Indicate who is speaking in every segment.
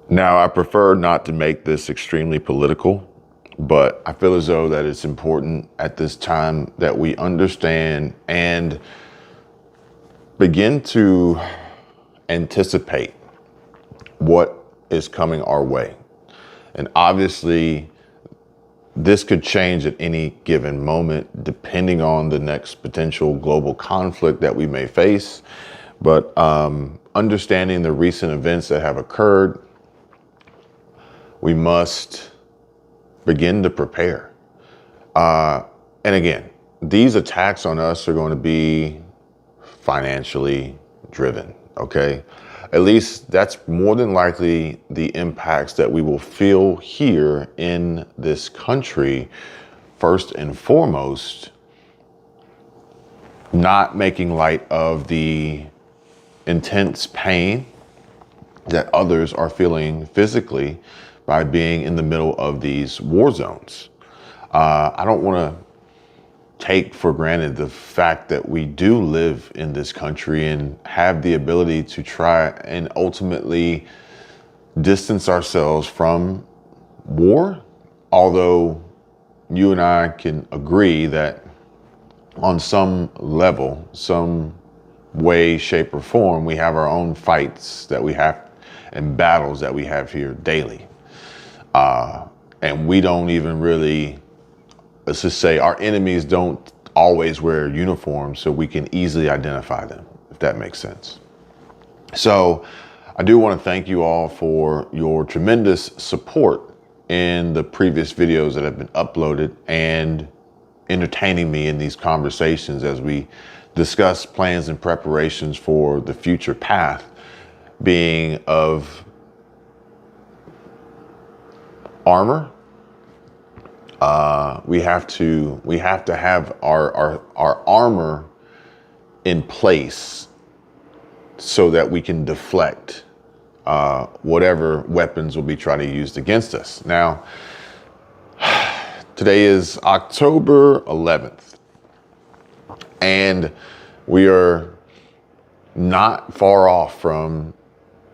Speaker 1: Now, I prefer not to make this extremely political, but I feel as though that it's important at this time that we understand and begin to anticipate what is coming our way. And obviously, this could change at any given moment, depending on the next potential global conflict that we may face. But understanding the recent events that have occurred, we must begin to prepare. And again, these attacks on us are going to be financially driven, okay? At least that's more than likely the impacts that we will feel here in this country. First and foremost, not making light of the intense pain that others are feeling physically by being in the middle of these war zones. I don't want to take for granted the fact that we do live in this country and have the ability to try and ultimately distance ourselves from war. Although you and I can agree that on some level, some way, shape, or form, we have our own fights that we have and battles that we have here daily. And we don't even really, let's just say our enemies don't always wear uniforms, so we can easily identify them, if that makes sense. So I do want to thank you all for your tremendous support in the previous videos that have been uploaded and entertaining me in these conversations as we discuss plans and preparations for the future path, being of armor. We have to have our armor in place so that we can deflect whatever weapons will be trying to use against us. Now, today is October 11th, and we are not far off from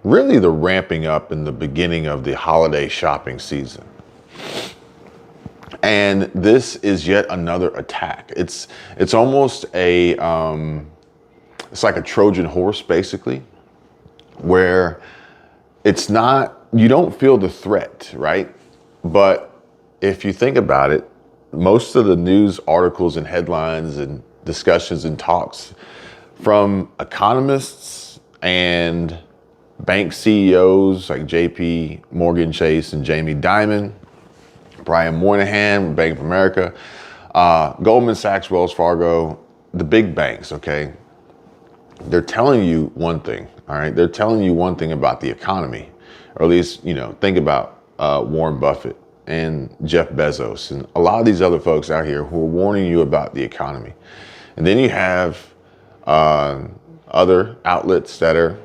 Speaker 1: really the ramping up in the beginning of the holiday shopping season. And this is yet another attack. It's almost it's like a Trojan horse, basically, where it's not, you don't feel the threat, right? But if you think about it, most of the news articles and headlines and discussions and talks from economists and bank CEOs like JP Morgan Chase and Jamie Dimon, Brian Moynihan, Bank of America, Goldman Sachs, Wells Fargo, the big banks, okay? They're telling you one thing, all right? They're telling you one thing about the economy, or at least, think about Warren Buffett and Jeff Bezos and a lot of these other folks out here who are warning you about the economy. And then you have other outlets that are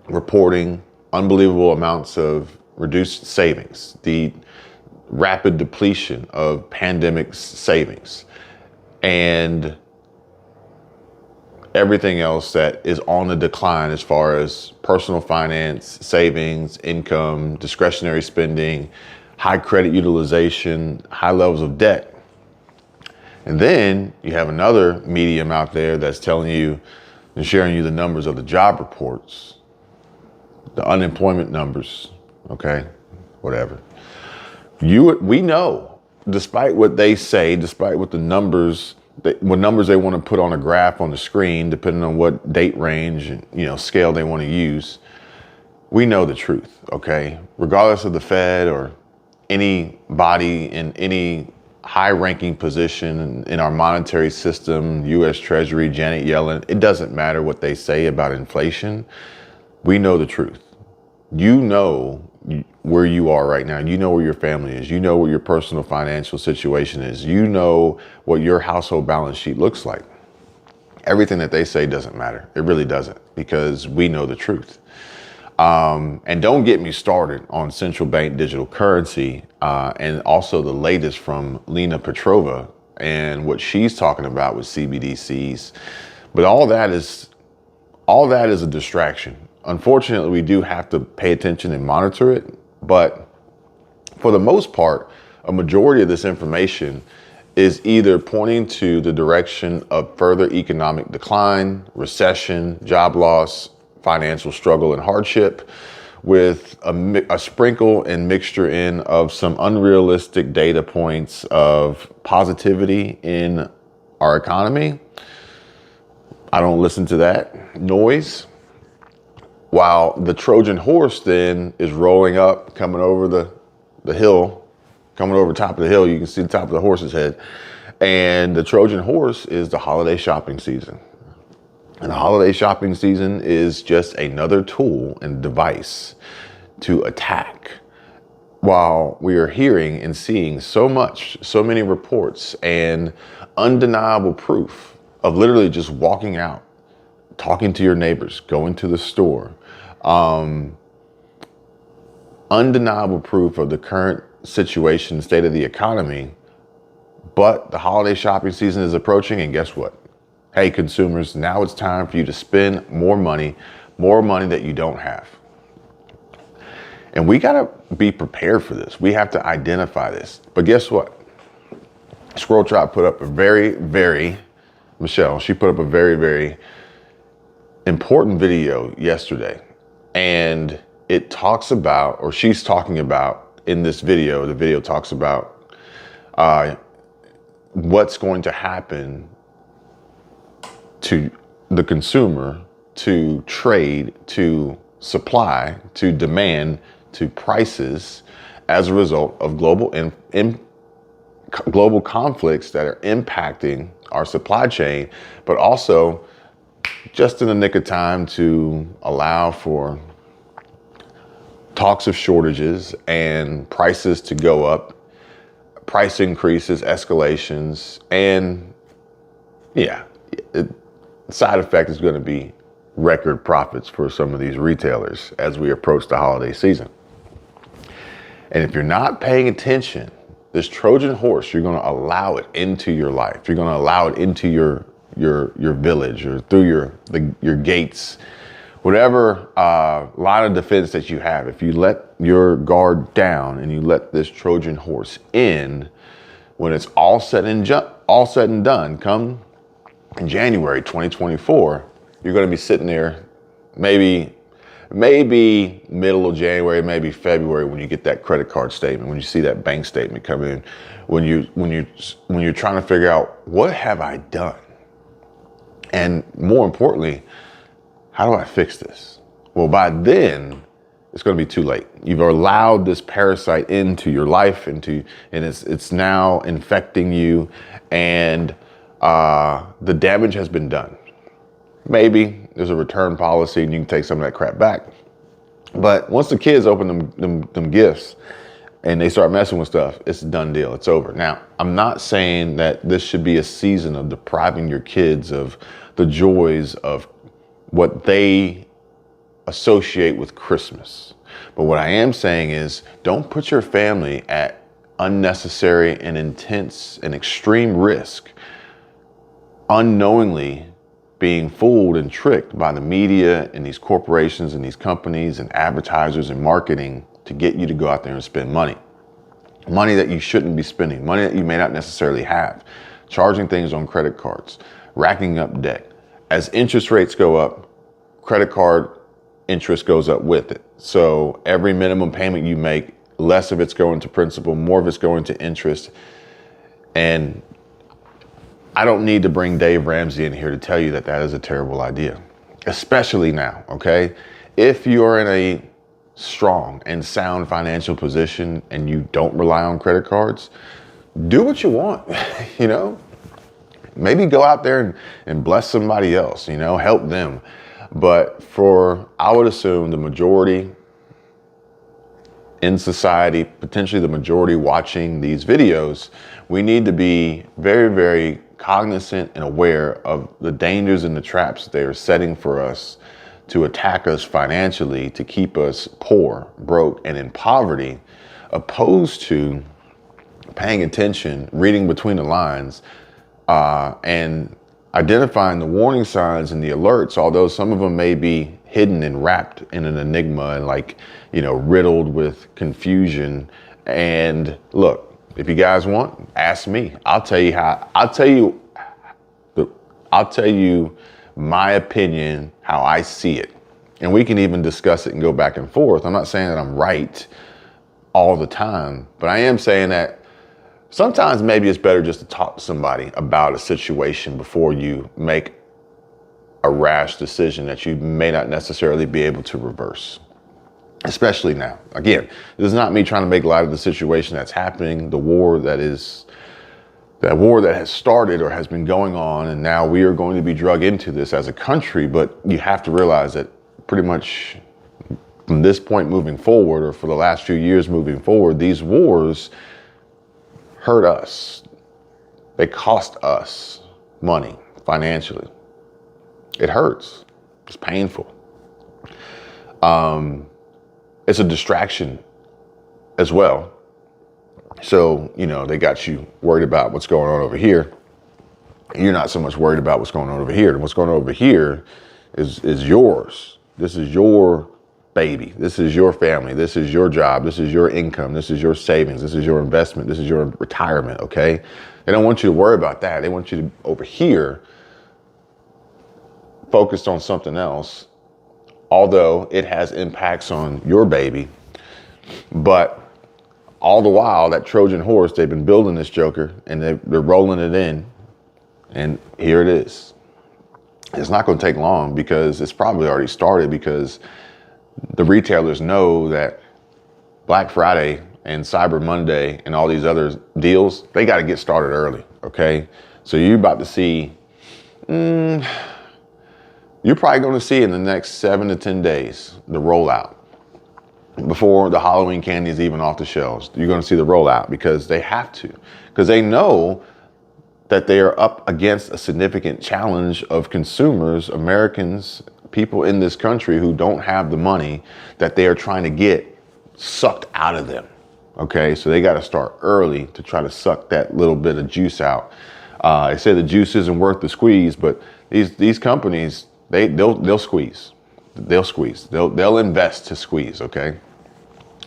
Speaker 1: reporting unbelievable amounts of reduced savings, the rapid depletion of pandemic savings, and everything else that is on the decline as far as personal finance, savings, income, discretionary spending, high credit utilization, high levels of debt. And then you have another medium out there that's telling you and sharing you the numbers of the job reports, the unemployment numbers, okay, whatever. We know, despite what they say, despite what the numbers, what numbers they want to put on a graph on the screen, depending on what date range and scale they want to use, we know the truth, okay? Regardless of the Fed or anybody in any high-ranking position in our monetary system, U.S. Treasury, Janet Yellen, it doesn't matter what they say about inflation. We know the truth. You know where you are right now. You know where your family is. You know what your personal financial situation is. You know what your household balance sheet looks like. Everything that they say doesn't matter. It really doesn't, because we know the truth. And don't get me started on central bank digital currency and also the latest from Lena Petrova and what she's talking about with CBDCs. But all that is a distraction. unfortunately, we do have to pay attention and monitor it. But for the most part, a majority of this information is either pointing to the direction of further economic decline, recession, job loss, financial struggle and hardship, with a sprinkle and mixture in of some unrealistic data points of positivity in our economy. I don't listen to that noise. While the Trojan horse then is rolling up, coming over the hill, coming over top of the hill, you can see the top of the horse's head. And the Trojan horse is the holiday shopping season. And the holiday shopping season is just another tool and device to attack. While we are hearing and seeing so many reports and undeniable proof of literally just walking out, talking to your neighbors, going to the store, undeniable proof of the current situation, state of the economy, but the holiday shopping season is approaching, and guess what? Hey, consumers, now it's time for you to spend more money that you don't have. And we gotta be prepared for this. We have to identify this. But guess what? Squirrel Tribe put up Michelle, she put up a very, very important video yesterday. And it talks about, or she's talking about in this video, the video talks about what's going to happen to the consumer, to trade, to supply, to demand, to prices as a result of global conflicts that are impacting our supply chain, but also just in the nick of time to allow for talks of shortages and prices to go up, price increases, escalations, and side effect is going to be record profits for some of these retailers as we approach the holiday season. And if you're not paying attention, this Trojan horse, you're going to allow it into your life. You're going to allow it into your village or through your gates, whatever line of defense that you have. If you let your guard down and you let this Trojan horse in, when it's all said and done, come in January 2024, you're going to be sitting there maybe middle of January, maybe February, when you get that credit card statement, when you see that bank statement come in, when you're trying to figure out, what have I done? And more importantly, how do I fix this? Well, by then, it's going to be too late. You've allowed this parasite into your life, and it's now infecting you, and the damage has been done. Maybe there's a return policy and you can take some of that crap back. But once the kids open them gifts and they start messing with stuff, it's a done deal. It's over. Now, I'm not saying that this should be a season of depriving your kids of the joys of what they associate with Christmas. But what I am saying is, don't put your family at unnecessary and intense and extreme risk, unknowingly being fooled and tricked by the media and these corporations and these companies and advertisers and marketing to get you to go out there and spend money. Money that you shouldn't be spending, money that you may not necessarily have, charging things on credit cards, racking up debt. As interest rates go up, credit card interest goes up with it. So every minimum payment you make, less of it's going to principal, more of it's going to interest. And I don't need to bring Dave Ramsey in here to tell you that that is a terrible idea, especially now, okay? If you're in a strong and sound financial position and you don't rely on credit cards, do what you want, you know? Maybe go out there and bless somebody else, you know, help them. But I would assume the majority in society, potentially the majority watching these videos, we need to be very, very cognizant and aware of the dangers and the traps they are setting for us to attack us financially, to keep us poor, broke, and in poverty, opposed to paying attention, reading between the lines, and identifying the warning signs and the alerts, although some of them may be hidden and wrapped in an enigma and like, riddled with confusion. And look, if you guys want, ask me. I'll tell you my opinion, how I see it. And we can even discuss it and go back and forth. I'm not saying that I'm right all the time, but I am saying that sometimes maybe it's better just to talk to somebody about a situation before you make a rash decision that you may not necessarily be able to reverse, especially now. Again, this is not me trying to make light of the situation that's happening, the war that has started or has been going on, and now we are going to be drug into this as a country. But you have to realize that pretty much from this point moving forward, or for the last few years moving forward, these wars hurt us. They cost us money financially. It hurts. It's painful. It's a distraction as well. So, they got you worried about what's going on over here. You're not so much worried about what's going on over here. And what's going on over here is yours. This is your baby. This is your family. This is your job. This is your income. This is your savings. This is your investment. This is your retirement, okay? They don't want you to worry about that. They want you to, over here, focused on something else, although it has impacts on your baby. But all the while, that Trojan horse, they've been building this joker and they're rolling it in, and here it is. It's not going to take long, because it's probably already started, because the retailers know that Black Friday and Cyber Monday and all these other deals, they got to get started early, okay? So you're about to see, you're probably going to see in the next 7 to 10 days, the rollout. Before the Halloween candy is even off the shelves, you're going to see the rollout, because they have to, because they know that they are up against a significant challenge of consumers, Americans, people in this country who don't have the money that they are trying to get sucked out of them. Okay, so they got to start early to try to suck that little bit of juice out. They say the juice isn't worth the squeeze, but these companies, they'll squeeze. They'll invest to squeeze, okay?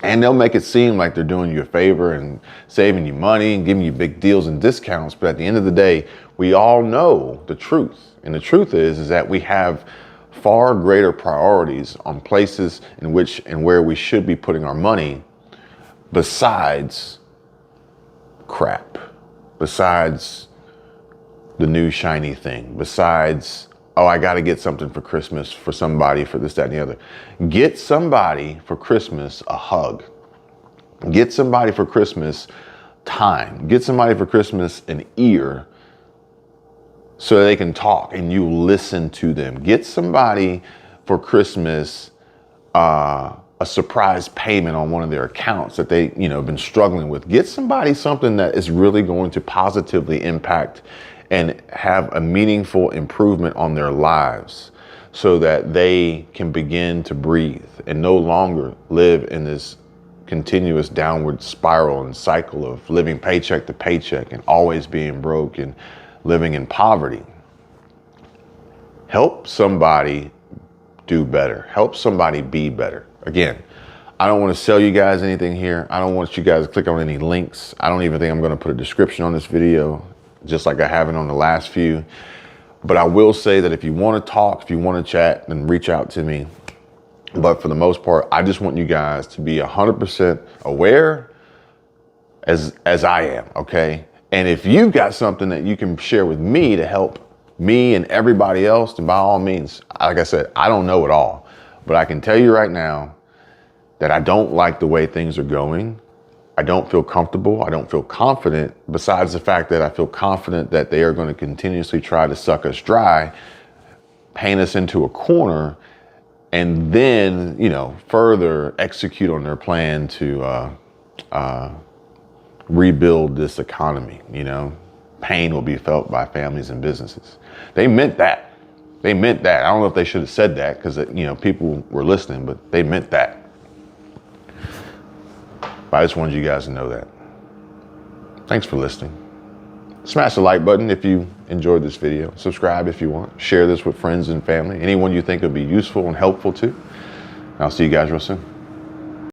Speaker 1: And they'll make it seem like they're doing you a favor and saving you money and giving you big deals and discounts. But at the end of the day, we all know the truth. And the truth is that we have far greater priorities on places in which and where we should be putting our money, besides crap, besides the new shiny thing, besides, oh, I got to get something for Christmas for somebody, for this, that, and the other. Get somebody for Christmas a hug. Get somebody for Christmas time. Get somebody for Christmas an ear, so they can talk and you listen to them. Get somebody for Christmas a surprise payment on one of their accounts that they have been struggling with. Get somebody something that is really going to positively impact and have a meaningful improvement on their lives, so that they can begin to breathe and no longer live in this continuous downward spiral and cycle of living paycheck to paycheck and always being broke and living in poverty. Help somebody do better. Help somebody be better. Again, I don't want to sell you guys anything here. I don't want you guys to click on any links. I don't even think I'm going to put a description on this video, just like I haven't on the last few. But I will say that if you want to talk, if you want to chat, then reach out to me. But for the most part, I just want you guys to be 100% aware as I am, okay? And if you've got something that you can share with me to help me and everybody else, then by all means, like I said, I don't know it all, but I can tell you right now that I don't like the way things are going. I don't feel comfortable. I don't feel confident, besides the fact that I feel confident that they are going to continuously try to suck us dry, paint us into a corner, and then, further execute on their plan to rebuild this economy. Pain will be felt by families and businesses. They meant that. I don't know if they should have said that, because people were listening, but they meant that. But I just wanted you guys to know that. Thanks for listening. Smash the like button if you enjoyed this video. Subscribe if you want. Share this with friends and family. Anyone you think would be useful and helpful to. I'll see you guys real soon.